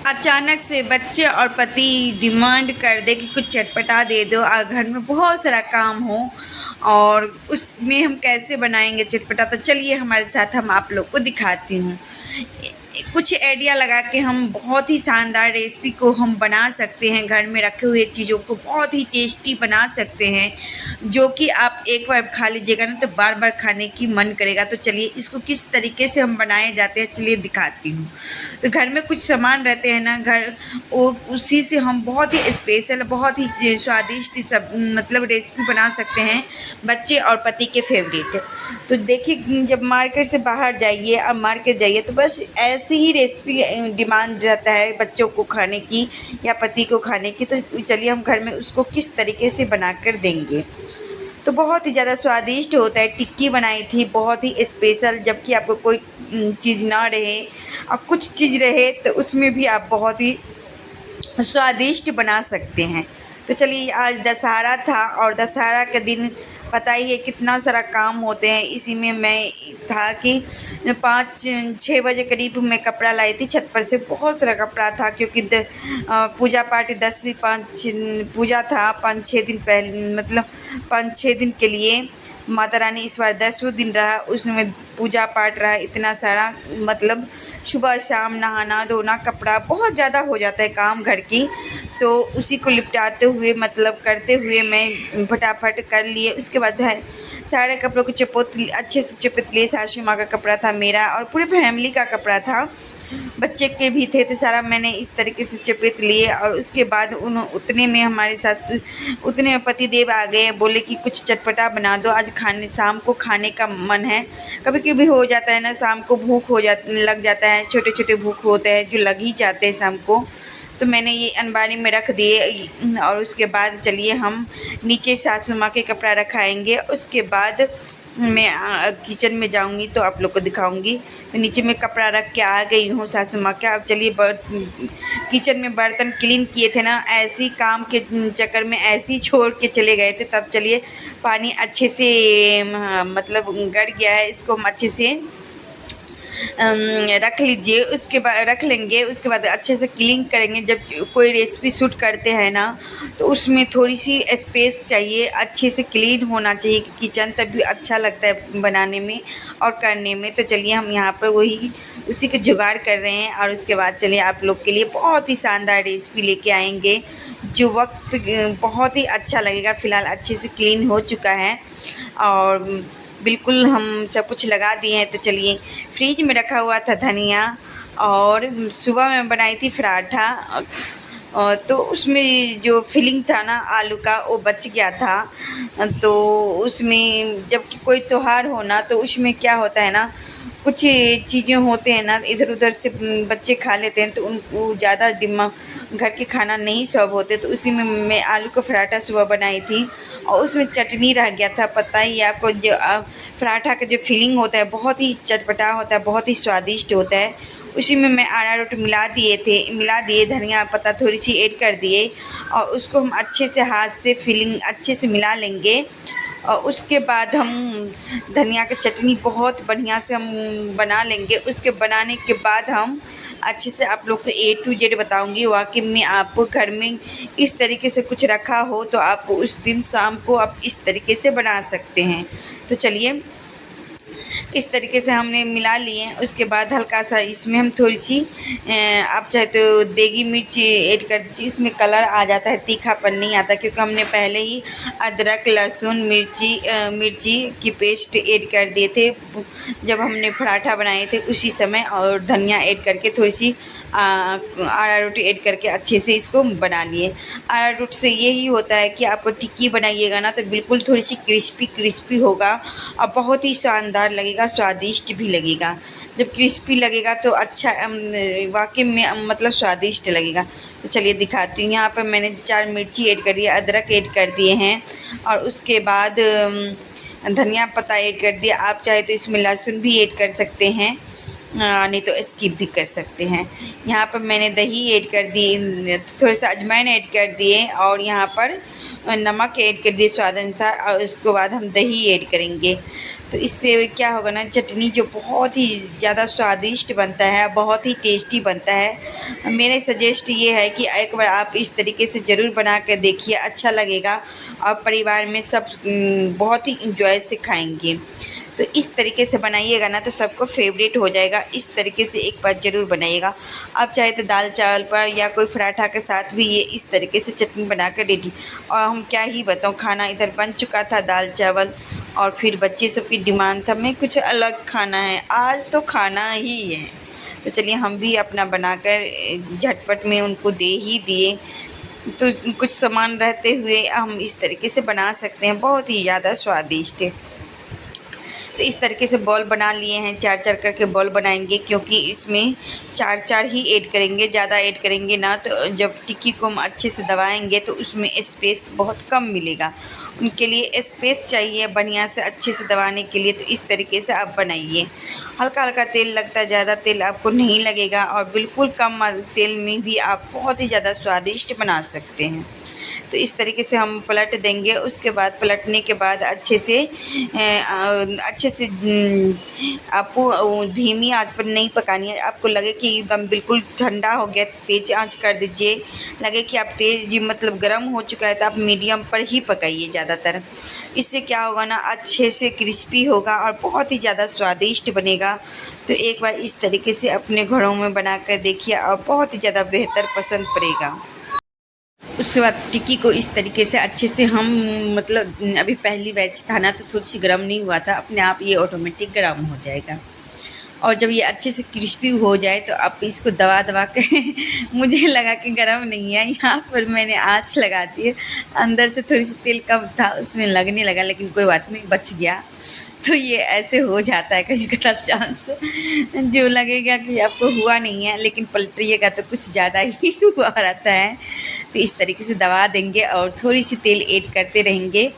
अचानक से बच्चे और पति डिमांड कर दे कि कुछ चटपटा दे दो और घर में बहुत सारा काम हो और उसमें हम कैसे बनाएंगे चटपटा। तो चलिए हमारे साथ, हम आप लोग को दिखाती हूँ। कुछ आइडिया लगा के हम बहुत ही शानदार रेसिपी को हम बना सकते हैं। घर में रखे हुए चीज़ों को बहुत ही टेस्टी बना सकते हैं, जो कि आप एक बार खा लीजिएगा ना तो बार बार खाने की मन करेगा। तो चलिए इसको किस तरीके से हम बनाए जाते हैं चलिए दिखाती हूँ। तो घर में कुछ सामान रहते हैं ना घर, वो उसी से हम बहुत ही स्पेशल, बहुत ही स्वादिष्ट सब मतलब रेसिपी बना सकते हैं, बच्चे और पति के फेवरेट। तो देखिए, जब मार्केट से बाहर जाइए और मार्केट जाइए तो बस ऐसी ही रेसिपी डिमांड रहता है बच्चों को खाने की या पति को खाने की। तो चलिए हम घर में उसको किस तरीके से बना कर देंगे। तो बहुत ही ज़्यादा स्वादिष्ट होता है। टिक्की बनाई थी बहुत ही स्पेशल, जबकि आपको कोई चीज़ ना रहे और कुछ चीज़ रहे तो उसमें भी आप बहुत ही स्वादिष्ट बना सकते हैं। तो चलिए, आज दशहरा था और दशहरा के दिन पता ही है कितना सारा काम होते हैं। इसी में मैं था कि 5-6 बजे करीब मैं कपड़ा लाई थी छत पर से। बहुत सारा कपड़ा था क्योंकि पूजा पाठ 10 से 5 पूजा था, 5-6 दिन पहले, मतलब 5-6 दिन के लिए। माता रानी इस बार 10वें दिन रहा, उसमें पूजा पाठ रहा इतना सारा, मतलब सुबह शाम नहाना धोना, कपड़ा बहुत ज़्यादा हो जाता है काम घर की। तो उसी को निपटाते हुए, मतलब करते हुए मैं फटाफट कर लिए। उसके बाद है सारे कपड़ों को अच्छे से चपोत लिए। सासू माँ का कपड़ा था मेरा और पूरे फैमिली का कपड़ा था, बच्चे के भी थे। तो सारा मैंने इस तरीके से चपेट लिए और उसके बाद उतने में हमारे सास, उतने में पति देव आ गए। बोले कि कुछ चटपटा बना दो, आज खाने, शाम को खाने का मन है। कभी कभी हो जाता है ना, शाम को भूख लग जाता है, छोटे छोटे भूख होते हैं जो लग ही जाते हैं शाम को। तो मैंने ये अलमारी में रख दिए और उसके बाद चलिए हम नीचे सासू माँ के कपड़ा रखाएंगे। उसके बाद मैं किचन में जाऊंगी तो आप लोग को दिखाऊंगी। तो नीचे में कपड़ा रख के आ गई हूँ सासू माँ के। अब चलिए किचन में बर्तन क्लीन किए थे ना, ऐसी काम के चक्कर में ऐसे ही छोड़ के चले गए थे। तब चलिए पानी अच्छे से मतलब गड़ गया है, इसको हम अच्छे से रख लीजिए। उसके बाद रख लेंगे, उसके बाद अच्छे से क्लीन करेंगे। जब कोई रेसिपी शूट करते हैं ना तो उसमें थोड़ी सी स्पेस चाहिए, अच्छे से क्लीन होना चाहिए किचन, तभी अच्छा लगता है बनाने में और करने में। तो चलिए हम यहाँ पर वही उसी के जुगाड़ कर रहे हैं और उसके बाद चलिए आप लोग के लिए बहुत ही शानदार रेसिपी लेके आएंगे, जो वक्त बहुत ही अच्छा लगेगा। फ़िलहाल अच्छे से क्लीन हो चुका है और बिल्कुल हम सब कुछ लगा दिए हैं। तो चलिए, फ्रिज में रखा हुआ था धनिया और सुबह में बनाई थी पराठा, तो उसमें जो फिलिंग था ना आलू का वो बच गया था। तो उसमें जब कोई त्योहार हो ना तो उसमें क्या होता है ना, कुछ चीज़ें होते हैं ना इधर उधर से बच्चे खा लेते हैं, तो उनको ज़्यादा दिमाग घर के खाना नहीं सर्व होते। तो उसी में मैं आलू का पराठा सुबह बनाई थी और उसमें चटनी रह गया था। पता ही है आपको, जो पराठा का जो फिलिंग होता है बहुत ही चटपटा होता है, बहुत ही स्वादिष्ट होता है। उसी में मैं अरारोट मिला दिए, धनिया पत्ता थोड़ी सी ऐड कर दिए और उसको हम अच्छे से हाथ से फिलिंग अच्छे से मिला लेंगे। और उसके बाद हम धनिया की चटनी बहुत बढ़िया से हम बना लेंगे। उसके बनाने के बाद हम अच्छे से आप लोग को A to Z बताऊंगी। वाकई में आप घर में इस तरीके से कुछ रखा हो तो आप उस दिन शाम को आप इस तरीके से बना सकते हैं। तो चलिए इस तरीके से हमने मिला लिए। उसके बाद हल्का सा इसमें हम थोड़ी सी आप चाहे तो देगी मिर्च ऐड कर दीजिए, इसमें कलर आ जाता है, तीखापन नहीं आता, क्योंकि हमने पहले ही अदरक लहसुन मिर्ची की पेस्ट ऐड कर दिए थे जब हमने पराठा बनाए थे उसी समय, और धनिया ऐड करके थोड़ी सी अरारोट ऐड करके अच्छे से इसको बना लिए। अरारोट से यही होता है कि आपको टिक्की बनाइएगा ना तो बिल्कुल थोड़ी सी क्रिस्पी होगा और बहुत ही शानदार लगेगा, स्वादिष्ट भी लगेगा। जब क्रिस्पी लगेगा तो अच्छा वाकई में मतलब स्वादिष्ट लगेगा। तो चलिए दिखाती हूँ। यहाँ पर मैंने 4 मिर्ची ऐड कर दिया, अदरक ऐड कर दिए हैं और उसके बाद धनिया पत्ता ऐड कर दिया। आप चाहे तो इसमें लहसुन भी ऐड कर सकते हैं, नहीं तो स्किप भी कर सकते हैं। यहाँ पर मैंने दही ऐड कर दी, थोड़ा सा अजवाइन ऐड कर दिए और यहाँ पर नमक ऐड कर दिए स्वाद अनुसार, और उसके बाद हम दही ऐड करेंगे। तो इससे क्या होगा ना, चटनी जो बहुत ही ज़्यादा स्वादिष्ट बनता है, बहुत ही टेस्टी बनता है। मेरे सजेस्ट ये है कि एक बार आप इस तरीके से ज़रूर बना कर देखिए, अच्छा लगेगा और परिवार में सब बहुत ही इंजॉय से खाएंगे। तो इस तरीके से बनाइएगा ना तो सबको फेवरेट हो जाएगा। इस तरीके से एक बार ज़रूर बनाइएगा। आप चाहे तो दाल चावल पर या कोई पराठा के साथ भी ये इस तरीके से चटनी बना कर रेडी। और हम क्या ही बताऊँ, खाना इधर बन चुका था दाल चावल, और फिर बच्चे सब की डिमांड था मैं कुछ अलग खाना है, आज तो खाना ही है। तो चलिए हम भी अपना बनाकर झटपट में उनको दे ही दिए। तो कुछ सामान रहते हुए हम इस तरीके से बना सकते हैं, बहुत ही ज़्यादा स्वादिष्ट है। तो इस तरीके से बॉल बना लिए हैं, 4-4 करके बॉल बनाएंगे, क्योंकि इसमें 4-4 ही ऐड करेंगे, ज़्यादा ऐड करेंगे ना तो जब टिक्की को हम अच्छे से दबाएंगे तो उसमें स्पेस बहुत कम मिलेगा। उनके लिए स्पेस चाहिए बढ़िया से अच्छे से दबाने के लिए। तो इस तरीके से आप बनाइए। हल्का हल्का तेल लगता है, ज़्यादा तेल आपको नहीं लगेगा, और बिल्कुल कम तेल में भी आप बहुत ही ज़्यादा स्वादिष्ट बना सकते हैं। तो इस तरीके से हम पलट देंगे। उसके बाद पलटने के बाद अच्छे से आपको धीमी आंच पर नहीं पकानी है। आपको लगे कि एकदम बिल्कुल ठंडा हो गया तो तेज़ आंच कर दीजिए। लगे कि आप तेज़ मतलब गर्म हो चुका है तो आप मीडियम पर ही पकाइए ज़्यादातर। इससे क्या होगा ना, अच्छे से क्रिस्पी होगा और बहुत ही ज़्यादा स्वादिष्ट बनेगा। तो एक बार इस तरीके से अपने घरों में बना कर देखिए और बहुत ही ज़्यादा बेहतर पसंद पड़ेगा। उसके बाद टिक्की को इस तरीके से अच्छे से हम मतलब अभी पहली बैच था ना तो थोड़ी सी गर्म नहीं हुआ था, अपने आप ये ऑटोमेटिक गर्म हो जाएगा। और जब ये अच्छे से क्रिस्पी हो जाए तो आप इसको दबा दबा के मुझे लगा कि गर्म नहीं है, यहाँ पर मैंने आँच लगा दी है। अंदर से थोड़ी सी तेल कम था, उसमें लगने लगा, लेकिन कोई बात नहीं, बच गया। तो ये ऐसे हो जाता है कभी कदा चांस, जो लगेगा कि आपको हुआ नहीं है लेकिन पलटिएगा तो कुछ ज़्यादा ही हुआ रहता है। तो इस तरीके से दबा देंगे और थोड़ी सी तेल ऐड करते रहेंगे,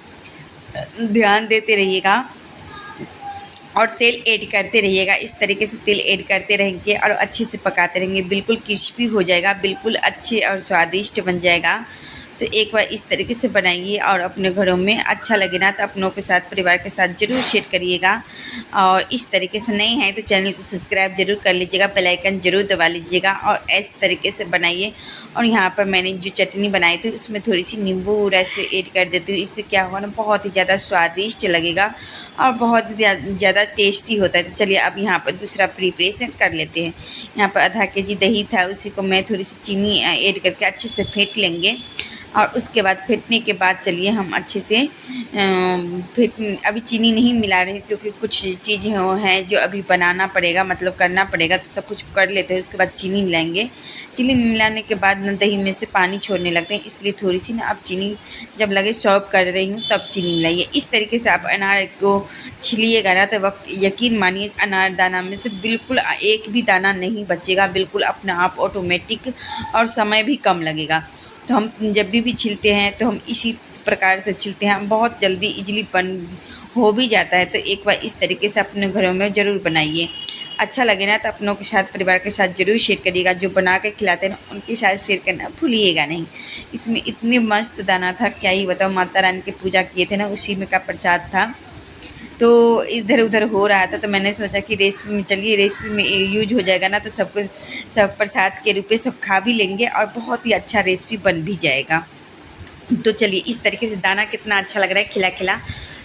ध्यान देते रहिएगा और तेल ऐड करते रहिएगा। इस तरीके से तेल ऐड करते रहेंगे और अच्छे से पकाते रहेंगे, बिल्कुल क्रिस्पी हो जाएगा, बिल्कुल अच्छे और स्वादिष्ट बन जाएगा। तो एक बार इस तरीके से बनाइए और अपने घरों में अच्छा लगे ना तो अपनों के साथ, परिवार के साथ ज़रूर शेयर करिएगा। और इस तरीके से नहीं है तो चैनल को सब्सक्राइब ज़रूर कर लीजिएगा, बेल आइकन ज़रूर दबा लीजिएगा और इस तरीके से बनाइए। और यहाँ पर मैंने जो चटनी बनाई थी उसमें थोड़ी सी नींबू रस ऐड कर देती हूँ। इससे क्या होगा ना, बहुत ही ज़्यादा स्वादिष्ट लगेगा और बहुत ज़्यादा टेस्टी होता है। तो चलिए अब यहाँ पर दूसरा प्रिपरेशन कर लेते हैं। यहाँ पर आधा केजी दही था, उसी को मैं थोड़ी सी चीनी ऐड करके अच्छे से फेंट लेंगे। और उसके बाद फेंटने के बाद चलिए हम अच्छे से अभी चीनी नहीं मिला रहे क्योंकि कुछ चीज़ें हैं जो अभी बनाना पड़ेगा, मतलब करना पड़ेगा, तो सब कुछ कर लेते हैं। उसके बाद चीनी मिलाएंगे। चीनी मिलाने के बाद ना दही में से पानी छोड़ने लगते हैं, इसलिए थोड़ी सी ना आप चीनी जब लगे सर्व कर रही हूँ तब चीनी मिलाइए। इस तरीके से आप अनार को छिलिएगा ना तो वक्त यकीन मानिए अनार दाना में से बिल्कुल एक भी दाना नहीं बचेगा, बिल्कुल अपना आप ऑटोमेटिक, और समय भी कम लगेगा। तो हम जब भी छिलते हैं तो हम इसी प्रकार से छिलते हैं, बहुत जल्दी इजीली बन हो भी जाता है। तो एक बार इस तरीके से अपने घरों में ज़रूर बनाइए। अच्छा लगे ना तो अपनों के साथ, परिवार के साथ ज़रूर शेयर करिएगा। जो बना के खिलाते हैं ना उनके साथ शेयर करना भूलिएगा नहीं। इसमें इतनी मस्त दाना था, क्या ही बताओ, माता रानी की पूजा किए थे ना, उसी में का प्रसाद था। तो इधर उधर हो रहा था तो मैंने सोचा कि रेसिपी में, चलिए रेसिपी में यूज हो जाएगा ना तो सबको सब प्रसाद के रूप में सब खा भी लेंगे और बहुत ही अच्छा रेसिपी बन भी जाएगा। तो चलिए इस तरीके से दाना कितना अच्छा लग रहा है खिला खिला,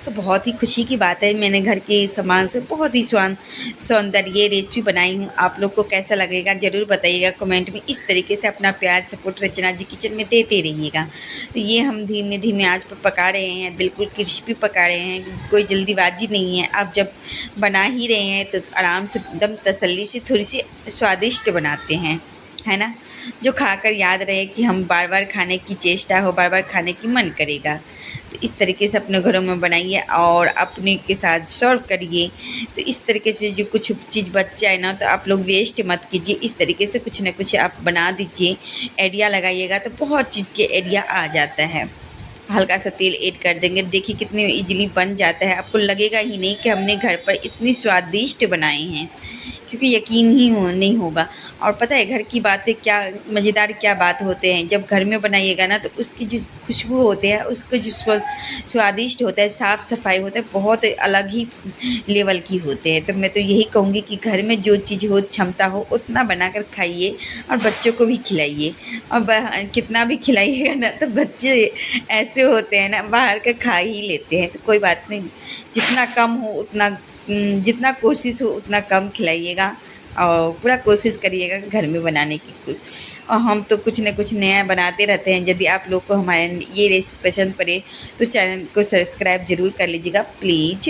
तो बहुत ही खुशी की बात है। मैंने घर के सामान से बहुत ही सौंदर्य रेसिपी बनाई हूँ। आप लोग को कैसा लगेगा ज़रूर बताइएगा कमेंट में। इस तरीके से अपना प्यार सपोर्ट रचना जी किचन में देते रहिएगा। तो ये हम धीमे धीमे आंच पर पका रहे हैं, बिल्कुल क्रिस्पी पका रहे हैं, कोई जल्दीबाजी नहीं है। आप जब बना ही रहे हैं तो आराम से एकदम तसल्ली से थोड़ी सी स्वादिष्ट बनाते हैं, है ना, जो खाकर याद रहे कि हम बार बार खाने की चेष्टा हो, बार बार खाने की मन करेगा। तो इस तरीके से अपने घरों में बनाइए और अपने के साथ सर्व करिए। तो इस तरीके से जो कुछ चीज़ बच जाए ना तो आप लोग वेस्ट मत कीजिए, इस तरीके से कुछ ना कुछ आप बना दीजिए। आइडिया लगाइएगा तो बहुत चीज़ के आइडिया आ जाता है। हल्का सा तेल ऐड कर देंगे, देखिए कितनी इजीली बन जाता है। आपको लगेगा ही नहीं कि हमने घर पर इतनी स्वादिष्ट बनाए हैं, क्योंकि यकीन ही नहीं होगा। और पता है घर की बातें क्या मज़ेदार क्या बात होते हैं, जब घर में बनाइएगा ना तो उसकी जो खुशबू होती है, उसका जो स्वादिष्ट होता है, साफ़ सफाई होता है, बहुत अलग ही लेवल की होते हैं। तो मैं तो यही कहूँगी कि घर में जो चीज़ हो, क्षमता हो, उतना बनाकर खाइए और बच्चों को भी खिलाइए। और कितना भी खिलाइएगा ना तो बच्चे ऐसे होते हैं ना, बाहर का खा ही लेते हैं। तो कोई बात नहीं, जितना कम हो उतना जितना कोशिश हो उतना कम खिलाइएगा और पूरा कोशिश करिएगा घर में बनाने की कुछ। और हम तो कुछ न कुछ नया बनाते रहते हैं। यदि आप लोग को हमारे ये रेसिपी पसंद पड़े तो चैनल को सब्सक्राइब ज़रूर कर लीजिएगा प्लीज़,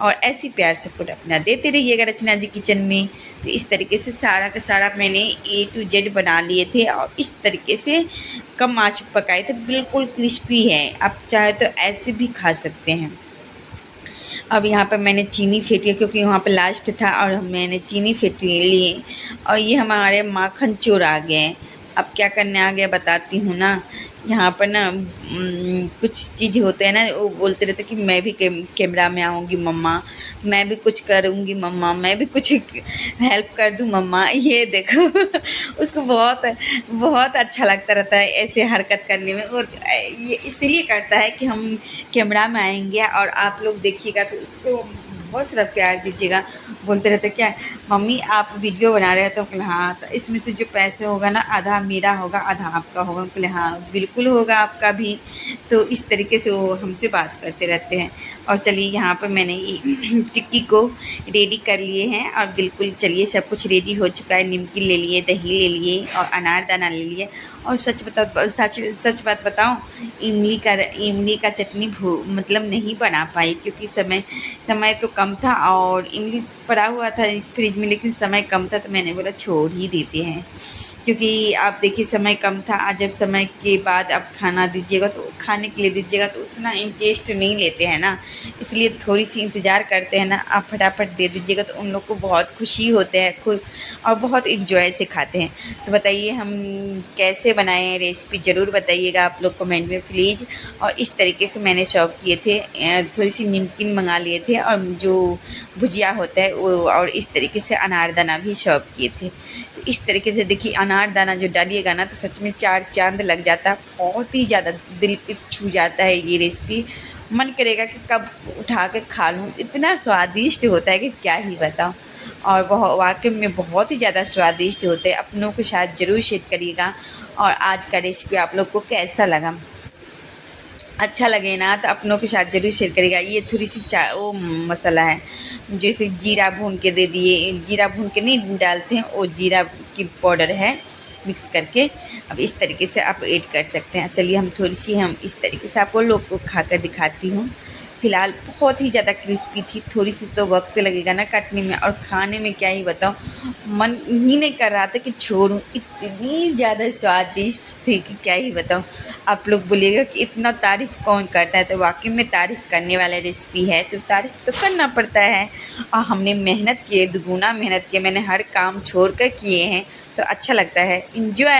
और ऐसी प्यार सपोर्ट अपना देते रहिएगा रचना जी किचन में। तो इस तरीके से सारा का सारा मैंने A to Z बना लिए थे और इस तरीके से कम आँच पर पकाए थे, बिल्कुल क्रिस्पी है। आप चाहे तो ऐसे भी खा सकते हैं। अब यहाँ पर मैंने चीनी फेंटी है क्योंकि वहाँ पर लास्ट था, और मैंने चीनी फेंट लिए और ये हमारे माखन चोर आ गए हैं। अब क्या करने आ गया बताती हूँ ना। यहाँ पर ना कुछ चीज़ होते हैं ना, वो बोलते रहते कि मैं भी कैमरा में आऊँगी मम्मा, मैं भी कुछ करूँगी मम्मा, मैं भी कुछ हेल्प कर दूँ मम्मा। ये देखो उसको बहुत बहुत अच्छा लगता रहता है ऐसे हरकत करने में, और ये इसीलिए करता है कि हम कैमरा में आएंगे और आप लोग देखिएगा तो उसको बहुत सारा प्यार दीजिएगा। बोलते रहते क्या मम्मी आप वीडियो बना रहे हो, तो बोले हाँ, तो इसमें से जो पैसे होगा ना आधा मेरा होगा आधा आपका होगा। बोले हाँ बिल्कुल होगा आपका भी। तो इस तरीके से वो हमसे बात करते रहते हैं। और चलिए यहाँ पर मैंने ये टिक्की को रेडी कर लिए हैं और बिल्कुल चलिए सब कुछ रेडी हो चुका है। निमकी ले लिए, दही ले लिए और अनारदाना ले लिए। और सच बात बताऊँ, इमली का चटनी मतलब नहीं बना पाई क्योंकि समय तो कम था और इमली पड़ा हुआ था फ्रिज में, लेकिन समय कम था तो मैंने बोला छोड़ ही देते हैं। क्योंकि आप देखिए समय कम था, आज जब समय के बाद आप खाना दीजिएगा तो खाने के लिए दीजिएगा तो उतना इंटरेस्ट नहीं लेते हैं ना, इसलिए थोड़ी सी इंतज़ार करते हैं ना। आप फटाफट दे दीजिएगा तो उन लोग को बहुत खुशी होते हैं खुद, और बहुत इंजॉय से खाते हैं। तो बताइए हम कैसे बनाए हैं, रेसिपी ज़रूर बताइएगा आप लोग कमेंट में प्लीज़। और इस तरीके से मैंने सर्व किए थे, थोड़ी सी नमकीन मंगा लिए थे और जो भुजिया होता है वो, और इस तरीके से अनारदाना भी सर्व किए थे। तो इस तरीके से देखिए अनारदाना जो डालिएगा ना तो सच में 4 चांद लग जाता है। बहुत ही ज़्यादा दिल को छू जाता है ये रेसिपी, मन करेगा कि कब उठा के खा लूँ, इतना स्वादिष्ट होता है कि क्या ही बताऊँ। और वाकई में बहुत ही ज़्यादा स्वादिष्ट होते हैं। अपनों के साथ ज़रूर शेयर करिएगा। और आज का रेसिपी आप लोग को कैसा लगा, अच्छा लगे ना तो अपनों के साथ ज़रूर शेयर करिएगा। ये थोड़ी सी वो मसाला है जैसे जीरा भून के दे दिए, जीरा भून के नहीं डालते हैं, वो जीरा की पाउडर है मिक्स करके। अब इस तरीके से आप ऐड कर सकते हैं। चलिए हम इस तरीके से आपको लोग को खा कर दिखाती हूँ। फ़िलहाल बहुत ही ज़्यादा क्रिस्पी थी, थोड़ी सी तो वक्त लगेगा ना काटने में, और खाने में क्या ही बताऊँ, मन ही नहीं कर रहा था कि छोड़ूं, इतनी ज़्यादा स्वादिष्ट थी कि क्या ही बताऊँ। आप लोग बोलिएगा कि इतना तारीफ़ कौन करता है, तो वाकई में तारीफ़ करने वाला रेसिपी है तो तारीफ़ तो करना पड़ता है। और हमने मेहनत की है, दुगुना मेहनत की है, मैंने हर काम छोड़ कर किए हैं तो अच्छा लगता है। इंजॉय